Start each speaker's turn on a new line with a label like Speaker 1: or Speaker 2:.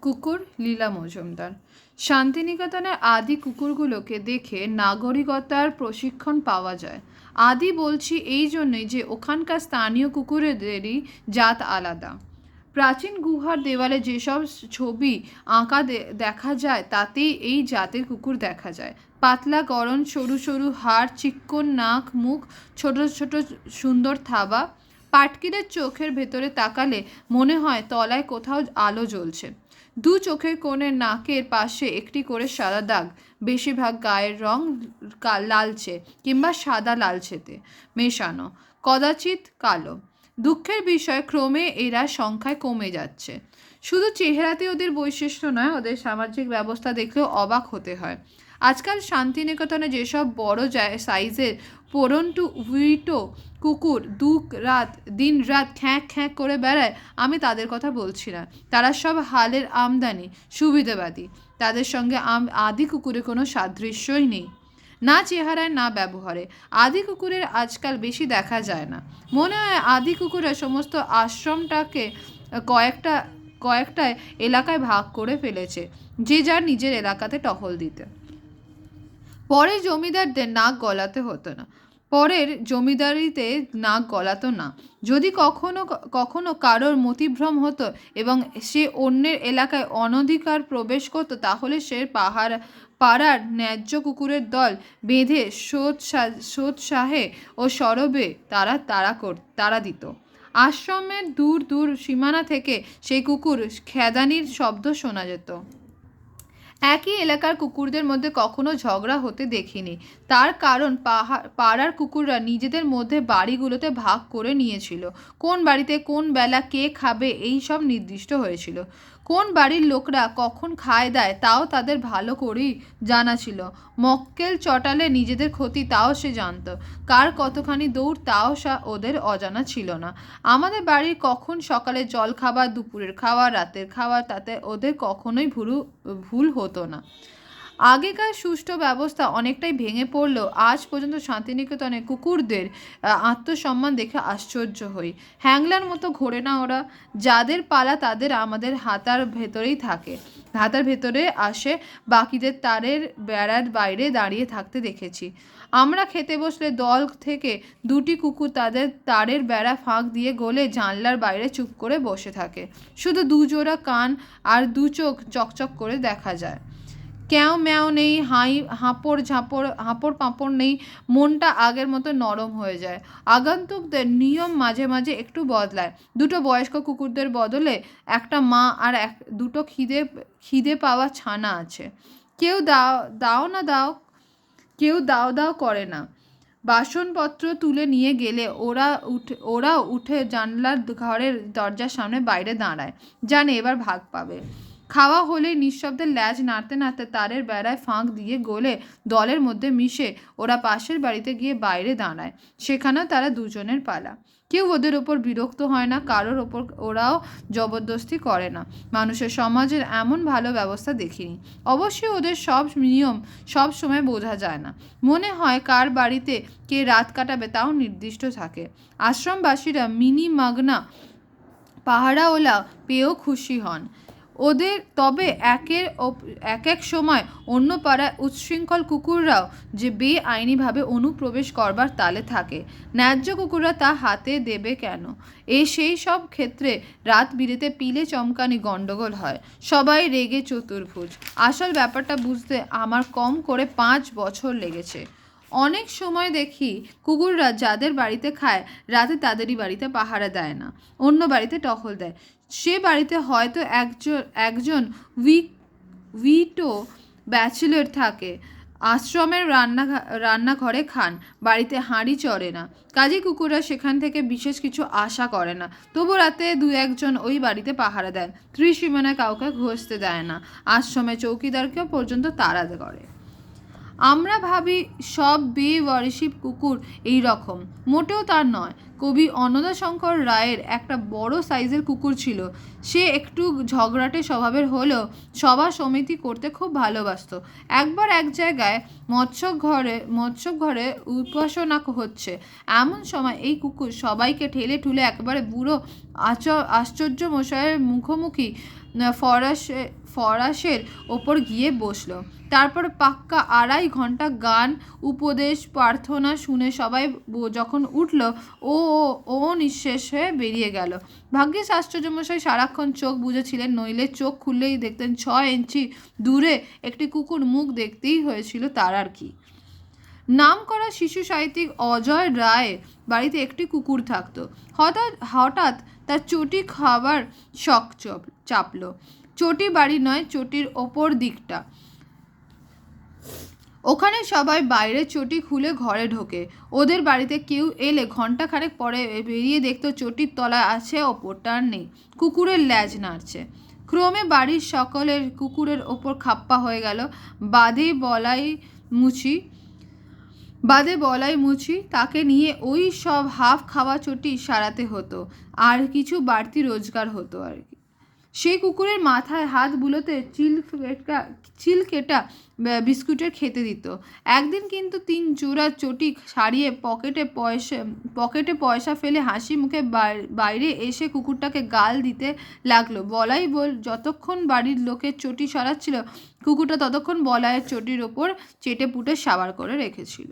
Speaker 1: কুকুর লীলা মজুমদার। শান্তিনিকেতনের আদি কুকুরগুলোকে দেখে নাগরিকতার প্রশিক্ষণ পাওয়া যায়। আদি বলছি এই জন্যই যে ওখানকার স্থানীয় কুকুরেদেরই জাত আলাদা। প্রাচীন গুহার দেওয়ালে যেসব ছবি আঁকা দেখা যায় তাতেই এই জাতের কুকুর দেখা যায়। পাতলা গড়ন, সরু সরু হাড়, চিক্কণ নাক, মুখ, ছোট ছোট সুন্দর থাবা। পাটকিদের চোখের ভেতরে তাকালে মনে হয় তলায় কোথাও আলো জ্বলছে। দু চোখের কোণে নাকের পাশে একটি করে সাদা দাগ, বেশিরভাগ গায়ের রং লালচে কিংবা সাদা লালচেতে মেশানো, কদাচিৎ কালো। দুঃখের বিষয় ক্রমে এরা সংখ্যায় কমে যাচ্ছে। শুধু চেহারাতে ওদের বৈশিষ্ট্য নয়, ওদের সামাজিক ব্যবস্থা দেখলেও অবাক হতে হয়। আজকাল শান্তিনিকেতনে যেসব বড় সাইজের পরন্টু উইটো কুকুর দিন রাত খ্যাঁক খ্যাঁক করে বেড়ায়, আমি তাদের কথা বলছি না। তারা সব হালের আমদানি, সুবিধাবাদী। তাদের সঙ্গে আদি কুকুরের কোনো সাদৃশ্যই নেই, না চেহারায় না ব্যবহারে। আদি কুকুরের আজকাল বেশি দেখা যায় না। মনে হয় আদি কুকুরের সমস্ত আশ্রমটাকে কয়েকটা এলাকায় ভাগ করে ফেলেছে, যে যার নিজের এলাকাতে টহল দিতে। পরের জমিদারদের নাক গলাতে হতো না, পরের জমিদারিতে নাক গলাতো না। যদি কখনো কখনো কারোর মতিভ্রম হতো এবং সে অন্যের এলাকায় অনধিকার প্রবেশ করতো, তাহলে সে পাড়ার ন্যায্য কুকুরের দল বেঁধে সোৎসাহে ও সরবে তারা দিত। আশ্রমের দূর দূর সীমানা থেকে সেই কুকুর খেদানির শব্দ শোনা যেত। একই এলাকার কুকুরদের মধ্যে কখনো ঝগড়া হতে দেখিনি। তার কারণ পাড়ার কুকুররা নিজেদের মধ্যে বাড়িগুলোতে ভাগ করে নিয়েছিল। কোন বাড়িতে কোন বেলা কে খাবে এই সব নির্দিষ্ট হয়েছিল। কোন বাড়ির লোকরা কখন খায় দায় তাও তাদের ভালো করেই জানা ছিল। মক্কেল চটালে নিজেদের ক্ষতি তাও সে জানত। কার কতখানি দৌড় তাও ওদের অজানা ছিল না। আমাদের বাড়ির কখন সকালে জল খাবার, দুপুরের খাবার, রাতের খাবার, তাতে ওদের কখনোই ভুল হতো না। আগেকার সুষ্ঠু ব্যবস্থা অনেকটাই ভেঙে পড়লেও আজ পর্যন্ত শান্তিনিকেতনে কুকুরদের আত্মসম্মান দেখে আশ্চর্য হই। হ্যাংলার মতো ঘোরে না ওরা। যাদের পালা তাদের আমাদের হাতার ভেতরেই থাকে, হাতার ভেতরে আসে। বাকিদের বেড়ার বাইরে দাঁড়িয়ে থাকতে দেখেছি। আমরা খেতে বসলে দল থেকে দুটি কুকুর তাদের তারের বেড়া ফাঁক দিয়ে গলে জানলার বাইরে চুপ করে বসে থাকে। শুধু দুজোড়া কান আর দু চোখ চকচক করে দেখা যায়। ক্যাও ম্যাও নেই, হাঁপড় পাঁপড় নেই। মনটা আগের মতো নরম হয়ে যায়। আগন্তুকদের নিয়ম মাঝে মাঝে একটু বদলায়। দুটো বয়স্ক কুকুরদের বদলে একটা মা আর দুটো খিদে পাওয়া ছানা আছে। কেউ দাও দাও করে না। বাসনপত্র তুলে নিয়ে গেলে ওরা উঠে জানলার ঘরের দরজার সামনে বাইরে দাঁড়ায়, জানে এবার ভাগ পাবে। খাওয়া হলেই নিঃশব্দে ল্যাজ নাড়তে নাড়তে তারের বেড়ায় ফাঁক দিয়ে গলে দলের মধ্যে মিশে ওরা পাশের বাড়িতে গিয়ে বাইরে দাঁড়ায়। সেখানেও তারা দুজনের পালা। কেউ ওদের ওপর বিরক্ত হয় না, কারোর ওপর ওরাও জবরদস্তি করে না। মানুষের সমাজের এমন ভালো ব্যবস্থা দেখিনি। অবশ্যই ওদের সব নিয়ম সব সময় বোঝা যায় না। মনে হয় কার বাড়িতে কে রাত কাটাবে তাও নির্দিষ্ট থাকে। আশ্রমবাসীরা মিনি মাগনা পাহারাওলা পেয়েও খুশি হন ওদের। তবে এক এক সময় অন্য পাড়ায় উচ্ছৃঙ্খল কুকুররাও যে বেআইনিভাবে অনুপ্রবেশ করবার তালে থাকে। ন্যায্য কুকুররা তা হাতে দেবে কেন? সেই সব ক্ষেত্রে রাত বিরেতে পিলে চমকানি গন্ডগোল হয়। সবাই রেগে চতুর্ভুজ। আসল ব্যাপারটা বুঝতে আমার কম করে 5 বছর লেগেছে। অনেক সময় দেখি কুকুররা যাদের বাড়িতে খায় রাতে তাদেরই বাড়িতে পাহারা দেয় না, অন্য বাড়িতে টহল দেয়। সে বাড়িতে হয়তো একজন উইটো ব্যাচেলর থাকে। আশ্রমের রান্নাঘরে খান, বাড়িতে হাঁড়ি চড়ে না। কাজেই কুকুররা সেখান থেকে বিশেষ কিছু আশা করে না। তবু রাতে 2-1 ওই বাড়িতে পাহারা দেন। ত্রিসীমানায় কাউকে ঘষতে দেয় না। আশ্রমে চৌকিদারকেও পর্যন্ত তাড়া করে। আমরা ভাবি সব বেওয়ারিশ কুকুর এই রকম, মোটেও তার নয়। কবি অন্নদাশঙ্কর রায়ের একটা বড় সাইজের কুকুর ছিল। সে একটু ঝগড়াটে স্বভাবের হলেও সভা সমিতি করতে খুব ভালোবাসত। একবার এক জায়গায় মৎস্যঘরে উপাসনা হচ্ছে, এমন সময় এই কুকুর সবাইকে ঠেলে ঠুলে একেবারে বুড়ো আশ্চর্য মশাইয়ের মুখোমুখি ফরাসের ওপর গিয়ে বসলো। তারপর পাক্কা 2.5 ঘন্টা গান, উপদেশ, প্রার্থনা শুনে সবাই যখন উঠল, ও ও নিঃশেষ হয়ে বেরিয়ে গেল। ভাগ্যিস আশ্চর্যমশাই সারাক্ষণ চোখ বুজেছিলেন, নইলে চোখ খুললেই দেখতেন 6 ইঞ্চি দূরে একটি কুকুর মুখ দেখতেই হয়েছিল তার। আর কি, নাম করা শিশু সাহিত্যিক অজয় রায়ের বাড়িতে একটি কুকুর থাকতো। হঠাৎ হঠাৎ তার চটি খাবার শখ চাপলো। চটি বাড়ি নয়, চটির ওপর দিকটা। ওখানে সবাই বাইরে চটি খুলে ঘরে ঢোকে। ওদের বাড়িতে কেউ এলে ঘন্টা খানেক পরে বেরিয়ে দেখতো চটির তলায় আছে, ওপরটা আর নেই। কুকুরের ল্যাজ নাড়ছে। ক্রমে বাড়ির সকলের কুকুরের ওপর খাপ্পা হয়ে গেল। বাদে বলাই মুচি তাকে নিয়ে ওই সব হাফ খাওয়া চটি সারাতে হতো, আর কিছু বাড়তি রোজগার হতো আর কি। সেই কুকুরের মাথায় হাত বুলোতে চিলকেটা বিস্কুটের খেতে দিত। একদিন কিন্তু 3 জোড়া চটি সারিয়ে পকেটে পয়সা ফেলে হাসি মুখে বাইরে এসে কুকুরটাকে গাল দিতে লাগলো। বলাই যতক্ষণ বাড়ির লোকের চটি সরাচ্ছিল, কুকুরটা ততক্ষণ বলাইয়ের চটির ওপর চেটে পুটে সাবার করে রেখেছিল।